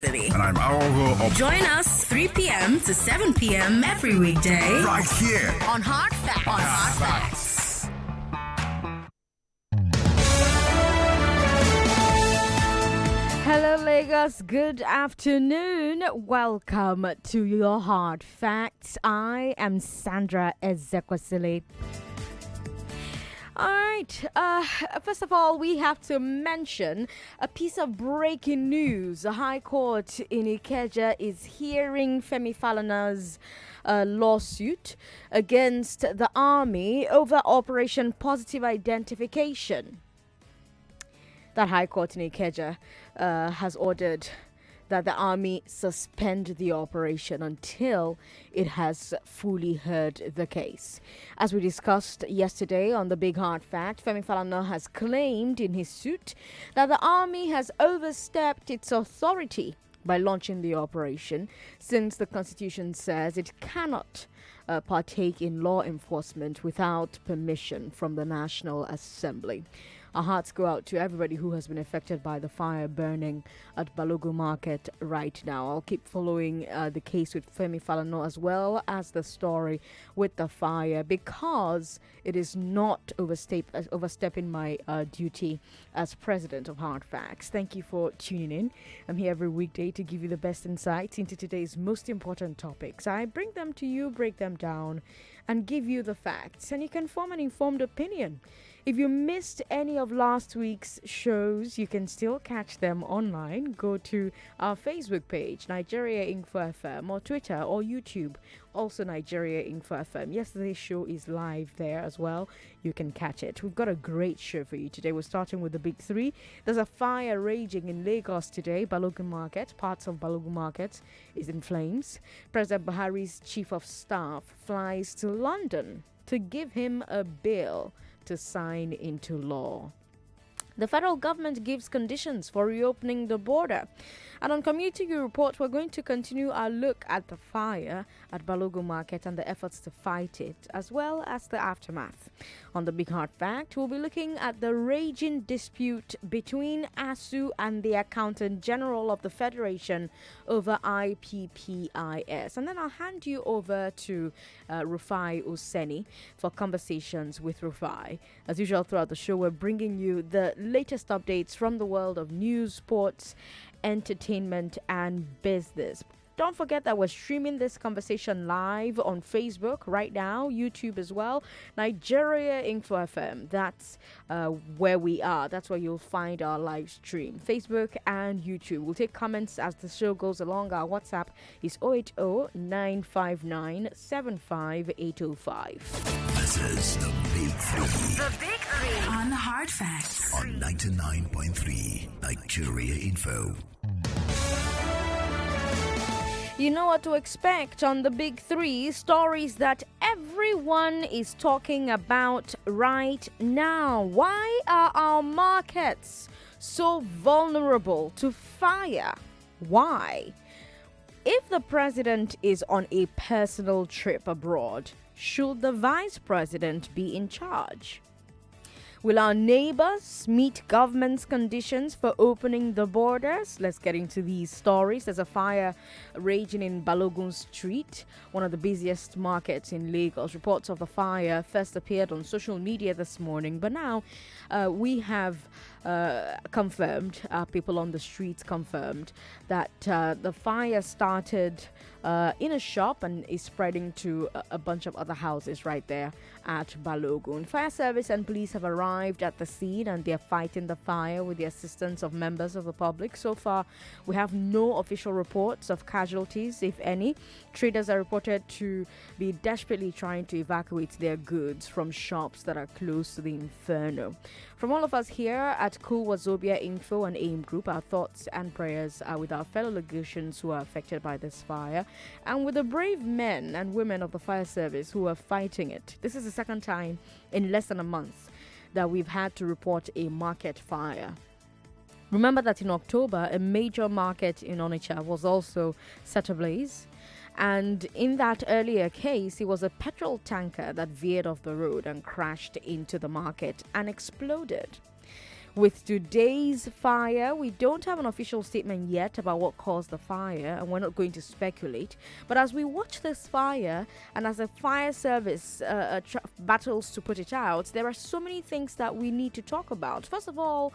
And I'm Aghogho. Join us 3 p.m. to 7 p.m. every weekday. Right here. On Hard Facts. Hello, Lagos. Good afternoon. Welcome to your Hard Facts. I am Sandra Ezekwesili. All right. First of all, we have to mention a piece of breaking news. The High Court in Ikeja is hearing Femi Falona's lawsuit against the army over Operation Positive Identification. That High Court in Ikeja has ordered that the army suspend the operation until it has fully heard the case. As we discussed yesterday on the Big Hard Fact, Femi Falana has claimed in his suit that the army has overstepped its authority by launching the operation, since the Constitution says it cannot partake in law enforcement without permission from the National Assembly. Our hearts go out to everybody who has been affected by the fire burning at Balogun Market right now. I'll keep following the case with Femi Falana as well as the story with the fire, because it is not overstepping my duty as president of Hard Facts. Thank you for tuning in. I'm here every weekday to give you the best insights into today's most important topics. I bring them to you, break them down, and give you the facts, and you can form an informed opinion. If you missed any of last week's shows, you can still catch them online. Go to our Facebook page, Nigeria Info FM, or Twitter or YouTube, also Nigeria Info FM. Yesterday's show is live there as well. You can catch it. We've got a great show for you today. We're starting with the big three. There's a fire raging in Lagos today. Balogun Market, parts of Balogun Market is in flames. President Buhari's chief of staff flies to London to give him a bill to sign into law. The federal government gives conditions for reopening the border. And on Community Report, we're going to continue our look at the fire at Balogun Market and the efforts to fight it, as well as the aftermath. On the Big Hard Fact, we'll be looking at the raging dispute between ASU and the Accountant General of the Federation over IPPIS. And then I'll hand you over to Rufai Oseni for conversations with Rufai. As usual, throughout the show, we're bringing you the latest updates from the world of news, sports, entertainment, and business. Don't forget that we're streaming this conversation live on Facebook right now, YouTube as well, Nigeria Info FM. That's where we are. That's where you'll find our live stream, Facebook and YouTube. We'll take comments as the show goes along. Our WhatsApp is 080-959-75805. This is the Big Three. The Big Three. On Hard Facts. On 99.3 Nigeria Info. You know what to expect on the Big Three, stories that everyone is talking about right now. Why are our markets so vulnerable to fire? Why? If the president is on a personal trip abroad, should the vice president be in charge? Will our neighbors meet government's conditions for opening the borders? Let's get into these stories. There's a fire raging in Balogun Street, one of the busiest markets in Lagos. Reports of the fire first appeared on social media this morning, but now we have confirmed, people on the streets confirmed, that the fire started in a shop and is spreading to a bunch of other houses right there at Balogun. Fire service and police have arrived at the scene and they're fighting the fire with the assistance of members of the public. So far, we have no official reports of casualties, if any. Traders are reported to be desperately trying to evacuate their goods from shops that are close to the inferno. From all of us here at Cool Wazobia Info and AIM Group, our thoughts and prayers are with our fellow Lagosians who are affected by this fire and with the brave men and women of the fire service who are fighting it. This is the second time in less than a month that we've had to report a market fire. Remember that in October, a major market in Onitsha was also set ablaze. And in that earlier case, it was a petrol tanker that veered off the road and crashed into the market and exploded. with today's fire. We don't have an official statement yet about what caused the fire, and we're not going to speculate. But as we watch this fire, and as a fire service battles to put it out, there are so many things that we need to talk about. First of all,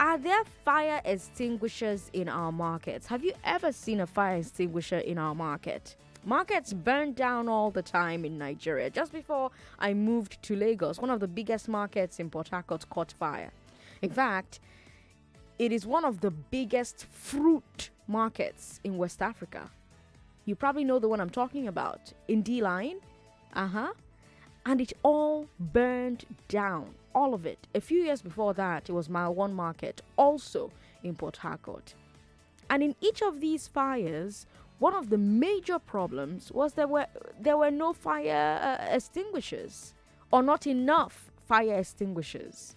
are there fire extinguishers in our markets? Have you ever seen a fire extinguisher in our market? Markets burn down all the time in Nigeria. Just before I moved to Lagos, one of the biggest markets in Port Harcourt caught fire. In fact, it is one of the biggest fruit markets in West Africa. You probably know the one I'm talking about. In D-Line. And it all burned down. All of it. A few years before that, it was Mile 1 Market, also in Port Harcourt. And in each of these fires, one of the major problems was there were no fire extinguishers, or not enough fire extinguishers.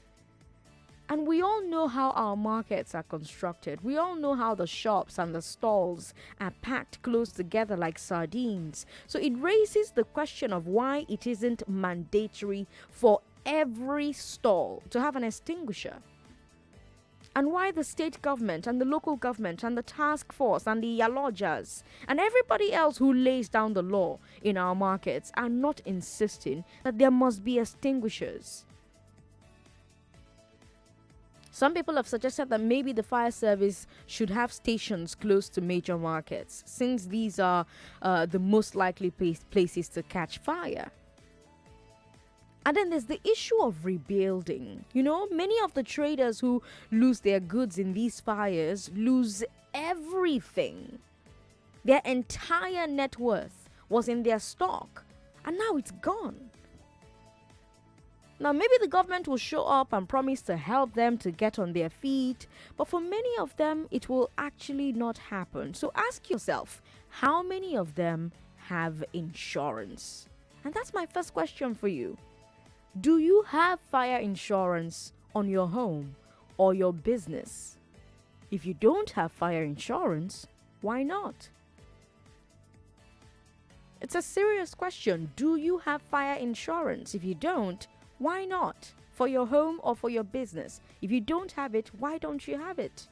And we all know how our markets are constructed. We all know how the shops and the stalls are packed close together like sardines. So it raises the question of why it isn't mandatory for every stall to have an extinguisher. And why the state government and the local government and the task force and the Yalojas and everybody else who lays down the law in our markets are not insisting that there must be extinguishers. Some people have suggested that maybe the fire service should have stations close to major markets, since these are the most likely places to catch fire. And then there's the issue of rebuilding. You know, many of the traders who lose their goods in these fires lose everything. Their entire net worth was in their stock, and now it's gone. Now, maybe the government will show up and promise to help them to get on their feet, but for many of them, it will actually not happen. So ask yourself, how many of them have insurance? And that's my first question for you. Do you have fire insurance on your home or your business? If you don't have fire insurance, why not? It's a serious question. Do you have fire insurance? If you don't, why not? For your home or for your business? If you don't have it, why don't you have it?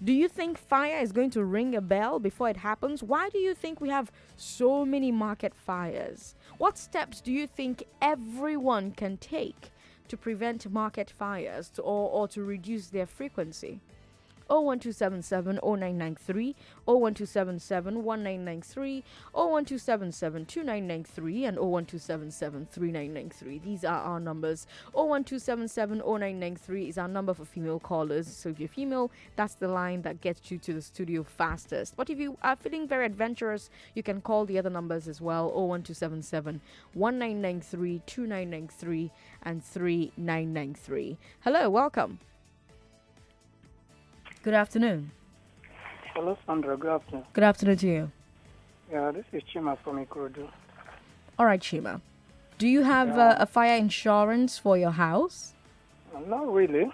Do you think fire is going to ring a bell before it happens? Why do you think we have so many market fires? What steps do you think everyone can take to prevent market fires or to reduce their frequency? 01277 0993, 01277 1993, 01277 2993, and 01277 3993. These are our numbers. 01277 0993 is our number for female callers. So if you're female, that's the line that gets you to the studio fastest. But if you are feeling very adventurous, you can call the other numbers as well. 01277 1993, 2993, and 3993. Hello, welcome. Good afternoon. Hello, Sandra. Good afternoon. Good afternoon to you. Yeah, this is Chima from Ikorodu. All right, Chima. Do you have a fire insurance for your house? Not really.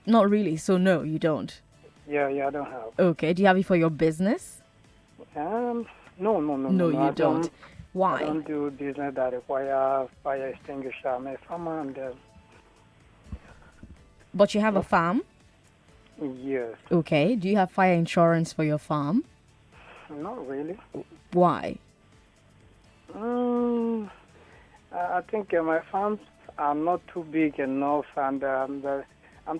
Not really. So no, you don't. Yeah, I don't have. Okay. Do you have it for your business? No. No, you don't. Why? I don't do business that require fire extinguisher. I'm a farmer and... But you have a farm? Yes. Okay. Do you have fire insurance for your farm? Not really. Why? I think my farms are not too big enough, and I'm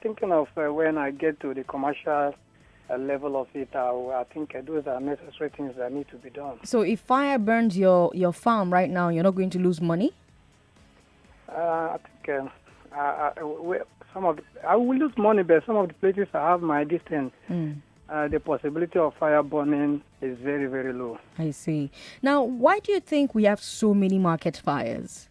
thinking of when I get to the commercial level of it, I think those are necessary things that need to be done. So if fire burns your farm right now, you're not going to lose money? I think I will lose money, but some of the places I have my distance, the possibility of fire burning is very, very low. I see. Now, why do you think we have so many market fires?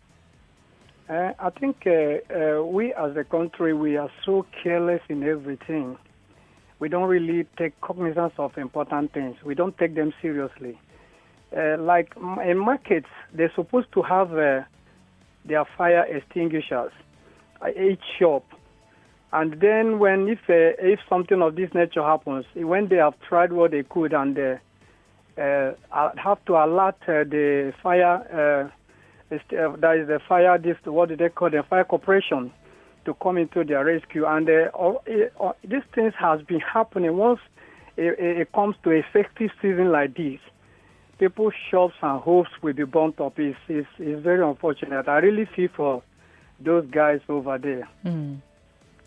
I think we as a country, we are so careless in everything. We don't really take cognizance of important things. We don't take them seriously. Like in markets, they're supposed to have their fire extinguishers at each shop. And then if something of this nature happens, when they have tried what they could and have to alert the fire, that is the fire, what do they call the fire corporation, to come into their rescue. And these things has been happening once it comes to a festive season like this. People's shops and hopes will be burnt up. It's very unfortunate. I really feel for those guys over there.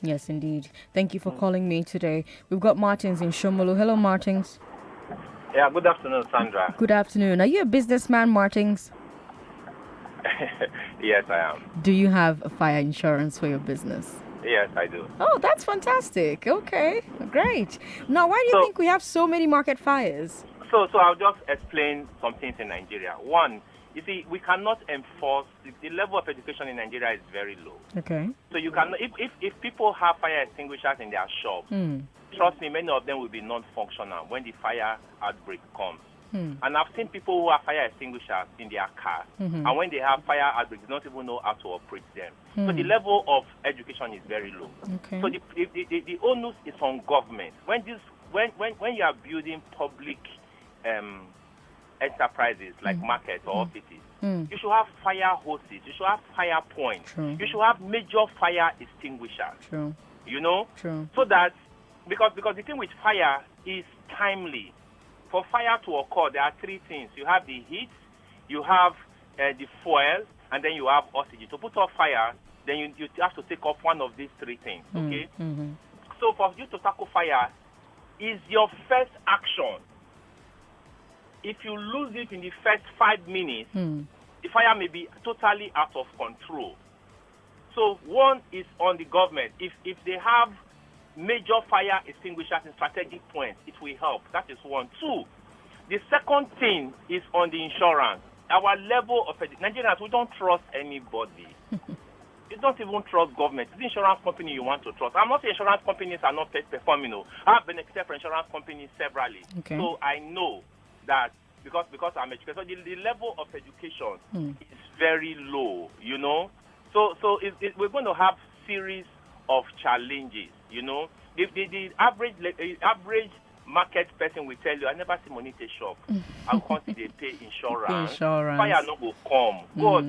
Yes, indeed. Thank you for calling me today. We've got Martins in Shomolu. Hello, Martins. Yeah, good afternoon, Sandra. Good afternoon. Are you a businessman, Martins? Yes, I am. Do you have a fire insurance for your business? Yes, I do. Oh, that's fantastic. Okay, great. Now, why do you think we have so many market fires? So I'll just explain some things in Nigeria. One, you see, we cannot enforce, the level of education in Nigeria is very low. Okay. So you can, if people have fire extinguishers in their shops, trust me, many of them will be non-functional when the fire outbreak comes. And I've seen people who have fire extinguishers in their cars, and when they have fire outbreaks, they don't even know how to operate them. So the level of education is very low. Okay. So the onus is on government. When you are building public enterprises like markets or offices, you should have fire hoses, you should have fire points, you should have major fire extinguishers. True. You know? True. So that, because the thing with fire is timely. For fire to occur, there are three things. You have the heat, you have the fuel, and then you have oxygen. To put out fire, then you have to take off one of these three things, okay? So for you to tackle fire, is your first action. If you lose it in the first 5 minutes, the fire may be totally out of control. So one is on the government. If they have major fire extinguishers in strategic points, it will help. That is one. Two, the second thing is on the insurance. Our level of Nigerians, we don't trust anybody. You don't even trust government. It's the insurance company you want to trust. I'm not saying insurance companies are not performing. I've benefited from insurance companies severally. Okay. So I know that because I'm educated. So the level of education is very low, you know. So we're going to have series of challenges, you know. The average market person will tell you, I never see money to shop. How come they pay insurance? Fire no go come. God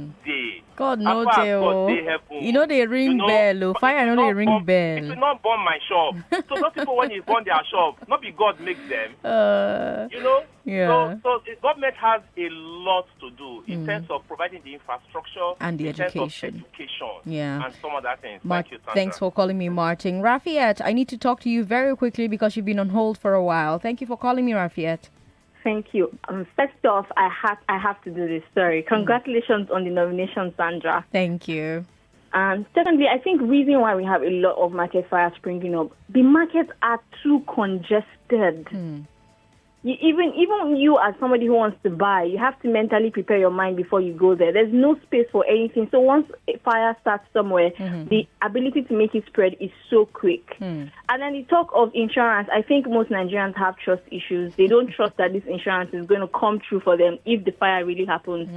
no dey. You know they ring bell. Fire no they ring bell. It will not burn my shop. So those people when it burn their shop, not be God makes them. You know. Yeah. So the government has a lot to do in terms of providing the infrastructure and the in terms education. of education. Yeah. And some other things. Thank you, Sandra. Thanks for calling me, Martin. Rafiat, I need to talk to you very quickly because you've been on hold for a while. Thank you for calling me, Rafiat. Thank you. First off, I have to do this. Sorry. Congratulations on the nomination, Sandra. Thank you. Secondly, I think reason why we have a lot of market fires springing up, the markets are too congested. Even you as somebody who wants to buy, you have to mentally prepare your mind before you go there. There's no space for anything. So once a fire starts somewhere, the ability to make it spread is so quick. And then the talk of insurance, I think most Nigerians have trust issues. They don't trust that this insurance is going to come true for them if the fire really happens.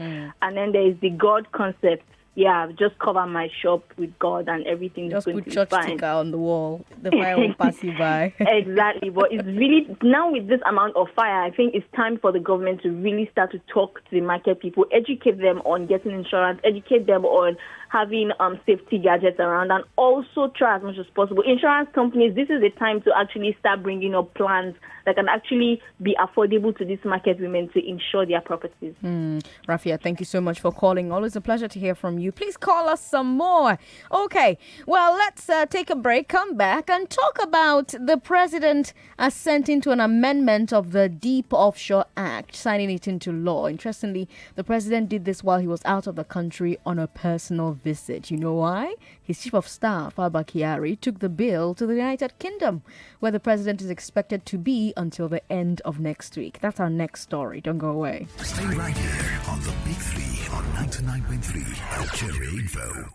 And then there is the God concept. Yeah, just cover my shop with God and everything is going to be fine. Just put church sticker on the wall. The fire will pass you by. Exactly. But it's really, now with this amount of fire, I think it's time for the government to really start to talk to the market people, educate them on getting insurance, educate them on having safety gadgets around, and also try as much as possible. Insurance companies, this is the time to actually start bringing up plans that can actually be affordable to these market women to insure their properties. Rafia, thank you so much for calling. Always a pleasure to hear from you. Please call us some more. Okay, well, let's take a break, come back, and talk about the president assenting to an amendment of the Deep Offshore Act, signing it into law. Interestingly, the president did this while he was out of the country on a personal visit. You know why? His chief of staff, Abba Kyari, took the bill to the United Kingdom, where the president is expected to be until the end of next week. That's our next story. Don't go away. Stay right here on the Big Three on 99.3 Nigeria Info.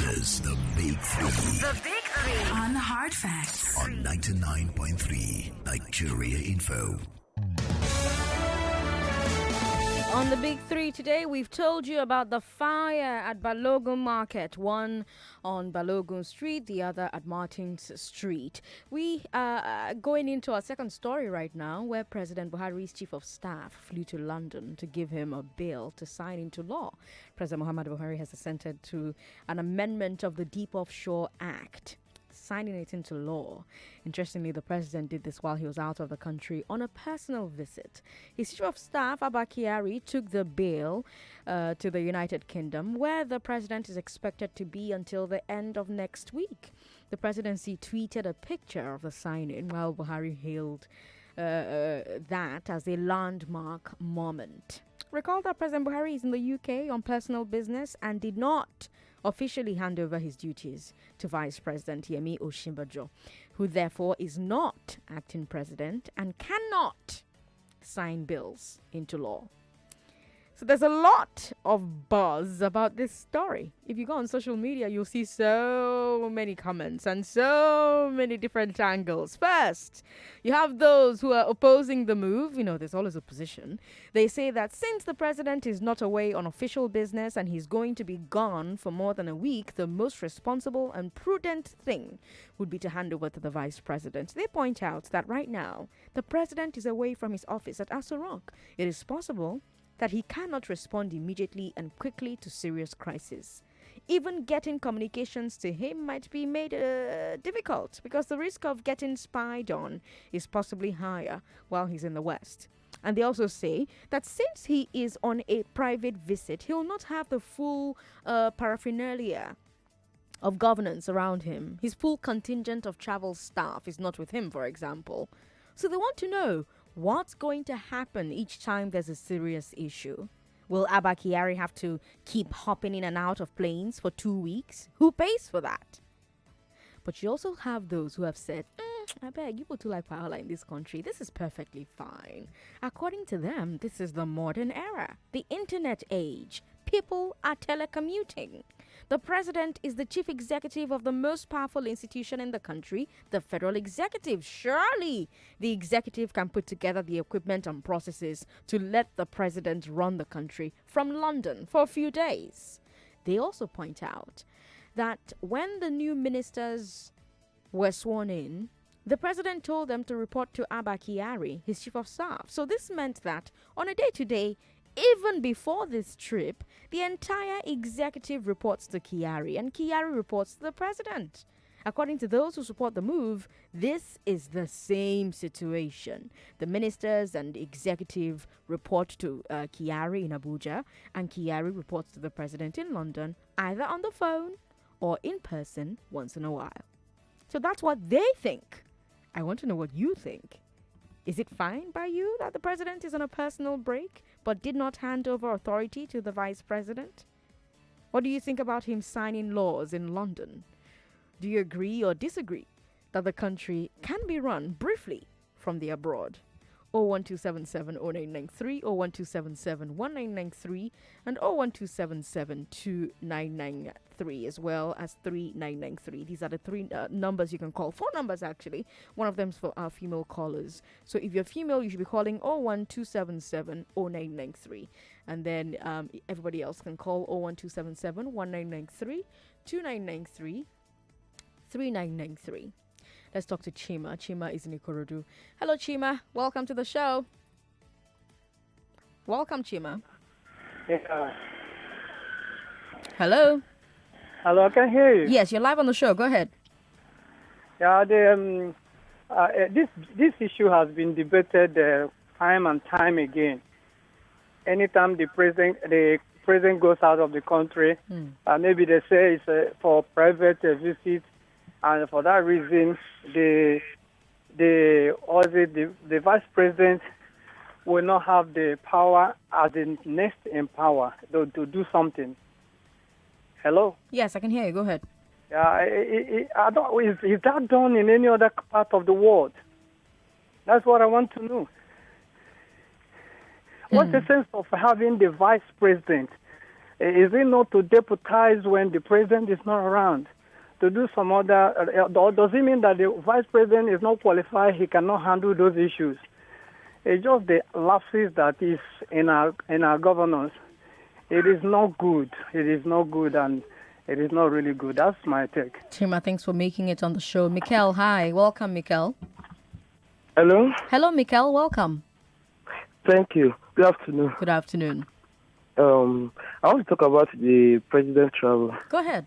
This is the Big Three The Big Three on Hard Facts. on 99.3 Nigeria Info. On the Big Three today, we've told you about the fire at Balogun Market, one on Balogun Street, the other at Martins Street. We are going into our second story right now, where President Buhari's chief of staff flew to London to give him a bill to sign into law. President Muhammadu Buhari has assented to an amendment of the Deep Offshore Act, signing it into law. Interestingly, the president did this while he was out of the country on a personal visit. His chief of staff, Abba Kyari, took the bill to the United Kingdom, where the president is expected to be until the end of next week. The presidency tweeted a picture of the signing, while Buhari hailed that as a landmark moment. Recall that President Buhari is in the UK on personal business and did not officially hand over his duties to Vice President Yemi Osinbajo, who therefore is not acting president and cannot sign bills into law. So there's a lot of buzz about this story. If you go on social media, you'll see so many comments and so many different angles. First, you have those who are opposing the move. You know, there's always opposition. They say that since the president is not away on official business and he's going to be gone for more than a week, the most responsible and prudent thing would be to hand over to the vice president. They point out that right now, the president is away from his office at Aso Rock. It is possible that he cannot respond immediately and quickly to serious crisis. Even getting communications to him might be made difficult because the risk of getting spied on is possibly higher while he's in the West. And they also say that since he is on a private visit, he'll not have the full paraphernalia of governance around him. His full contingent of travel staff is not with him, for example. So they want to know, what's going to happen each time there's a serious issue? Will Abba Kyari have to keep hopping in and out of planes for 2 weeks? Who pays for that? But you also have those who have said, I beg, you put too like power in this country. This is perfectly fine. According to them, this is the modern era, the internet age. People are telecommuting. The president is the chief executive of the most powerful institution in the country, the federal executive. Surely the executive can put together the equipment and processes to let the president run the country from London for a few days. They also point out that when the new ministers were sworn in, the president told them to report to Abba Kyari, his chief of staff. So this meant that on a day-to-day, even before this trip, the entire executive reports to Kyari and Kyari reports to the president. According to those who support the move, this is the same situation. The ministers and executive report to Kyari in Abuja, and Kyari reports to the president in London, either on the phone or in person once in a while. So that's what they think. I want to know what you think. Is it fine by you that the president is on a personal break but did not hand over authority to the vice president? What do you think about him signing laws in London? Do you agree or disagree that the country can be run briefly from the abroad? 01277 0993, 01277 1993, and 01277 2993, as well as 3993. These are the three numbers you can call. 4 numbers, actually. One of them is for our female callers. So if you're female, you should be calling 01277 0993. And then everybody else can call 01277 1993, 2993, 3993. Let's talk to Chima. Chima is in Ikorodu. Hello, Chima. Welcome to the show. Welcome, Chima. Yeah. Hello. Hello, I can hear you. Yes, you're live on the show. Go ahead. Yeah, this issue has been debated time and time again. Anytime the president goes out of the country, maybe they say it's for private visits. And for that reason, the vice president will not have the power as the next in power to do something. Hello? Yes, I can hear you. Go ahead. Is that done in any other part of the world? That's what I want to know. What's the sense of having the vice president Is it not to deputize when the president is not around? To do some other, or does it mean that the vice president is not qualified, he cannot handle those issues? It's just the lapses that is in our governance. It is not good. It is not good, and it is not really good. That's my take. Chima, thanks for making it on the show. Mikel, hi. Welcome, Mikel. Hello. Hello, Mikel. Welcome. Thank you. Good afternoon. Good afternoon. I want to talk about the president travel. Go ahead.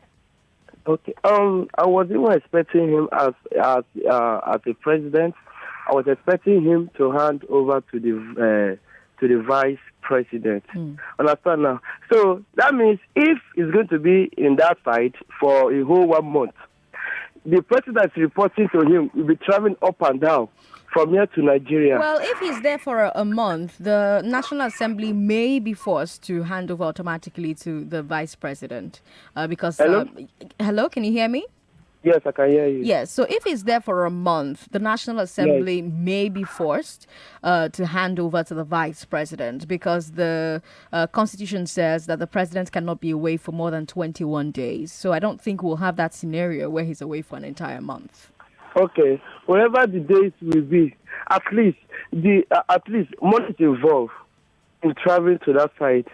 Okay. I was even expecting him as a president. I was expecting him to hand over to the vice president. Understand now? So that means if he's going to be in that side for a whole 1 month, the president reporting to him will be traveling up and down from here to Nigeria. Well, if he's there for a month, the National Assembly may be forced to hand over automatically to the vice president. Because Hello? Hello, can you hear me? Yes, I can hear you. Yes, so if he's there for a month, the National Assembly may be forced to hand over to the vice president because the Constitution says that the president cannot be away for more than 21 days. So I don't think we'll have that scenario where he's away for an entire month. Okay, whatever the days will be, at least money is involved in traveling to that side.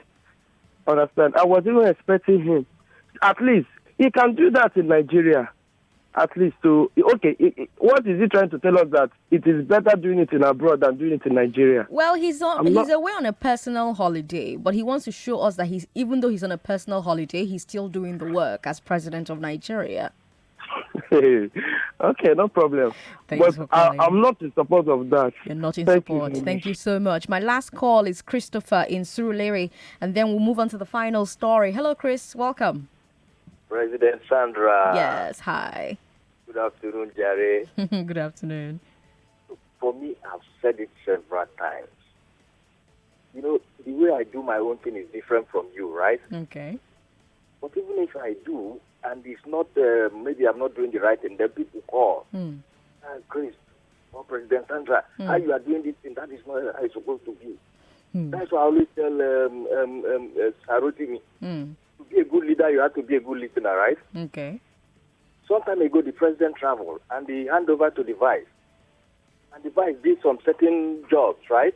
Understand? I was even expecting him. At least he can do that in Nigeria. At least to what is he trying to tell us, that it is better doing it in abroad than doing it in Nigeria? Well, he's away on a personal holiday, but he wants to show us that even though he's on a personal holiday, he's still doing the work as president of Nigeria. Okay, no problem. Thanks but for calling. I'm not in support of that. You're not in Thank support. you. Thank you so much. My last call is Christopher in Surulere, and then we'll move on to the final story. Hello, Chris. Welcome. President Sandra. Yes, hi. Good afternoon, Jerry. Good afternoon. For me, I've said it several times. You know, the way I do my own thing is different from you, right? Okay. But even if I do, and it's not, maybe I'm not doing the right thing, then people call. Chris, or President Sandra, how you are doing this thing, that is not how it's supposed to be. That's why I always tell Sarotimi, to be a good leader, you have to be a good listener, right? Okay. Some time ago, the president traveled, and they hand over to the vice. And the vice did some certain jobs, right?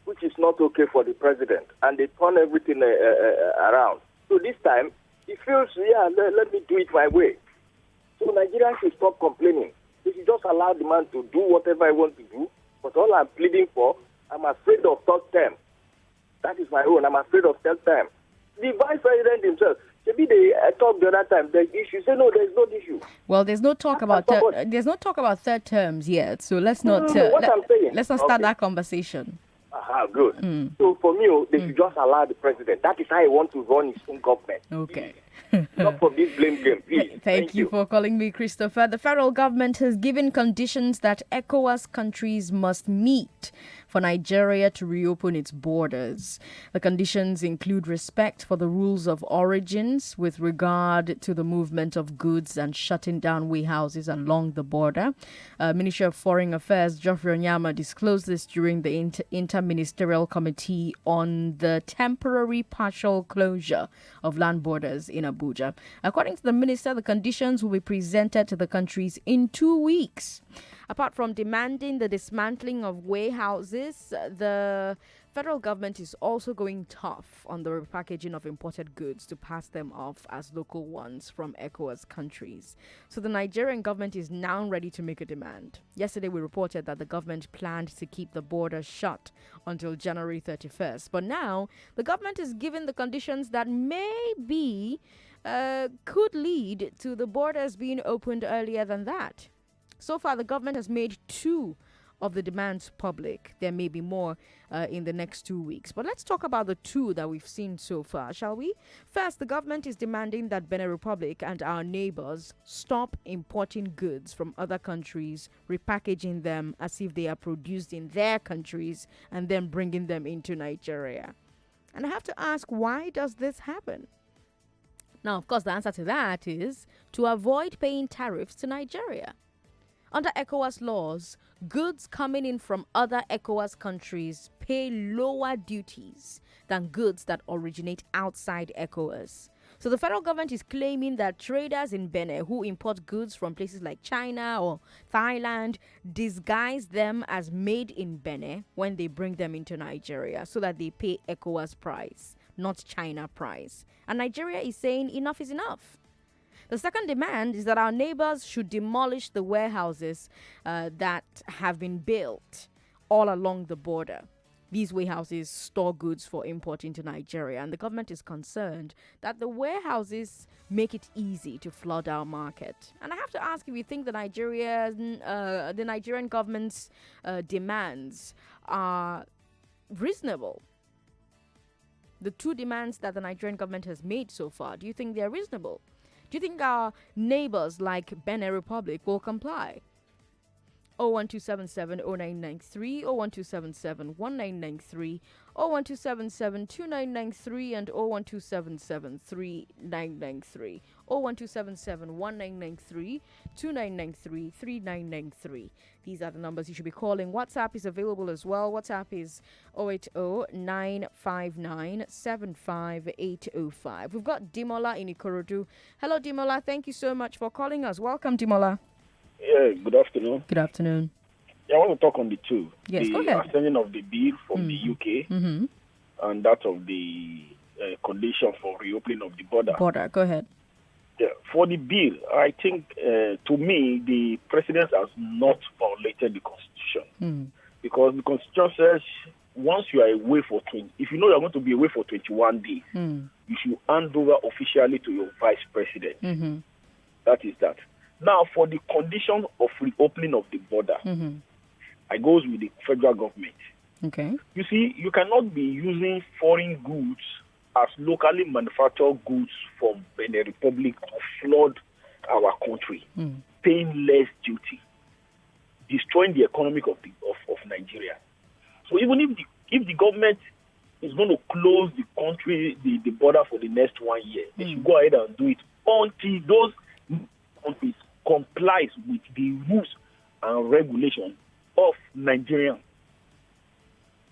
Which is not okay for the president. And they turn everything around. So this time, he feels, let me do it my way. So Nigerians should stop complaining. They should just allow the man to do whatever he wants to do. But all I'm pleading for, I'm afraid of third term. That is my own. I'm afraid of third term. The vice president himself, maybe they talked the other time, the issue. Say no, there's no issue. Well, there's no talk about third terms yet. So let's not what I'm saying. Let's not start that conversation. Good. So for me, they should just allow the president. That is how he wants to run his own government. Okay. Not for this blame game, please. Thank you for calling me, Christopher. The federal government has given conditions that ECOWAS countries must meet for Nigeria to reopen its borders. The conditions include respect for the rules of origins with regard to the movement of goods and shutting down warehouses along the border. Minister of Foreign Affairs Geoffrey Onyama disclosed this during the Interministerial Committee on the temporary partial closure of land borders in Abuja. According to the minister, the conditions will be presented to the countries in 2 weeks. Apart from demanding the dismantling of warehouses, the federal government is also going tough on the repackaging of imported goods to pass them off as local ones from ECOWAS countries. So the Nigerian government is now ready to make a demand. Yesterday, we reported that the government planned to keep the border shut until January 31st. But now, the government is given the conditions that could lead to the borders being opened earlier than that. So far, the government has made 2 of the demands public. There may be more in the next 2 weeks. But let's talk about the 2 that we've seen so far, shall we? First, the government is demanding that Benin Republic and our neighbors stop importing goods from other countries, repackaging them as if they are produced in their countries, and then bringing them into Nigeria. And I have to ask, why does this happen? Now, of course, the answer to that is to avoid paying tariffs to Nigeria. Under ECOWAS laws, goods coming in from other ECOWAS countries pay lower duties than goods that originate outside ECOWAS. So the federal government is claiming that traders in Benin who import goods from places like China or Thailand disguise them as made in Benin when they bring them into Nigeria so that they pay ECOWAS price, not China price. And Nigeria is saying enough is enough. The second demand is that our neighbors should demolish the warehouses that have been built all along the border. These warehouses store goods for import into Nigeria, and the government is concerned that the warehouses make it easy to flood our market. And I have to ask if you think the Nigerian government's demands are reasonable. The two demands that the Nigerian government has made so far, do you think they're reasonable? Do you think our neighbors like Benin Republic will comply? 01277 0993, 01277 1993, 01277 2993, and 01277 3993. 01277 1993, 2993, 3993. These are the numbers you should be calling. WhatsApp is available as well. WhatsApp is 080 959 75805. We've got Dimola in Ikorodu. Hello, Dimola. Thank you so much for calling us. Welcome, Dimola. Yeah, good afternoon. Good afternoon. Yeah, I want to talk on the two. Yes, go the ahead. ascending of the bill from the UK and that of the condition for reopening of the border. Go ahead. Yeah, for the bill, I think, to me, the president has not violated the constitution. Because the constitution says once you are away for if you know you are going to be away for 21 days, you should hand over officially to your vice president. That is that. Now, for the condition of reopening of the border, I goes with the federal government. Okay. You see, you cannot be using foreign goods as locally manufactured goods from Benin Republic to flood our country, paying less duty, destroying the economy of Nigeria. So even if the government is going to close the country, the border for the next 1 year, they should go ahead and do it until those countries complies with the rules and regulations of Nigeria.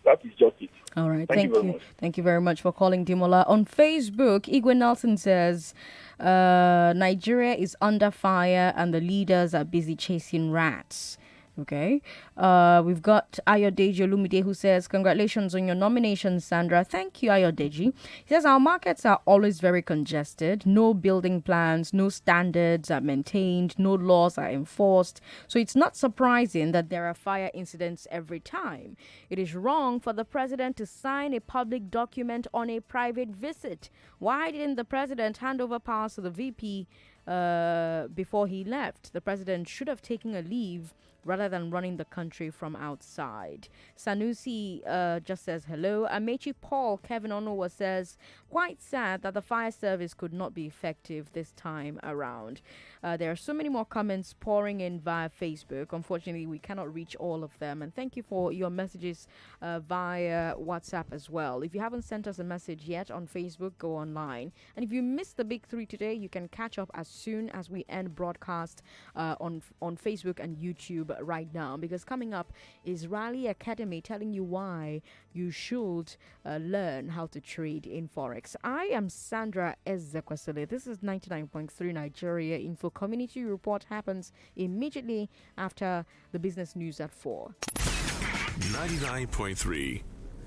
That is just it. All right. Thank you very much. Thank you very much for calling, Dimola. On Facebook, Igwe Nelson says, Nigeria is under fire and the leaders are busy chasing rats. Okay. We've got Ayodeji Olumide who says, congratulations on your nomination, Sandra. Thank you, Ayodeji. He says, our markets are always very congested. No building plans, no standards are maintained, no laws are enforced. So it's not surprising that there are fire incidents every time. It is wrong for the president to sign a public document on a private visit. Why didn't the president hand over powers to the VP before he left? The president should have taken a leave rather than running the country from outside. Sanusi just says hello. Amechi Paul Kevin Onowa says, quite sad that the fire service could not be effective this time around. There are so many more comments pouring in via Facebook. Unfortunately, we cannot reach all of them. And thank you for your messages via WhatsApp as well. If you haven't sent us a message yet on Facebook, go online. And if you missed the big three today, you can catch up as soon as we end broadcast on Facebook and YouTube right now, because coming up is Rally Academy telling you why you should learn how to trade in Forex. I am Sandra Ezekwesili. This is 99.3 Nigeria Info. Community report happens immediately after the business news at 4. 99.3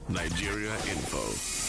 Nigeria Info.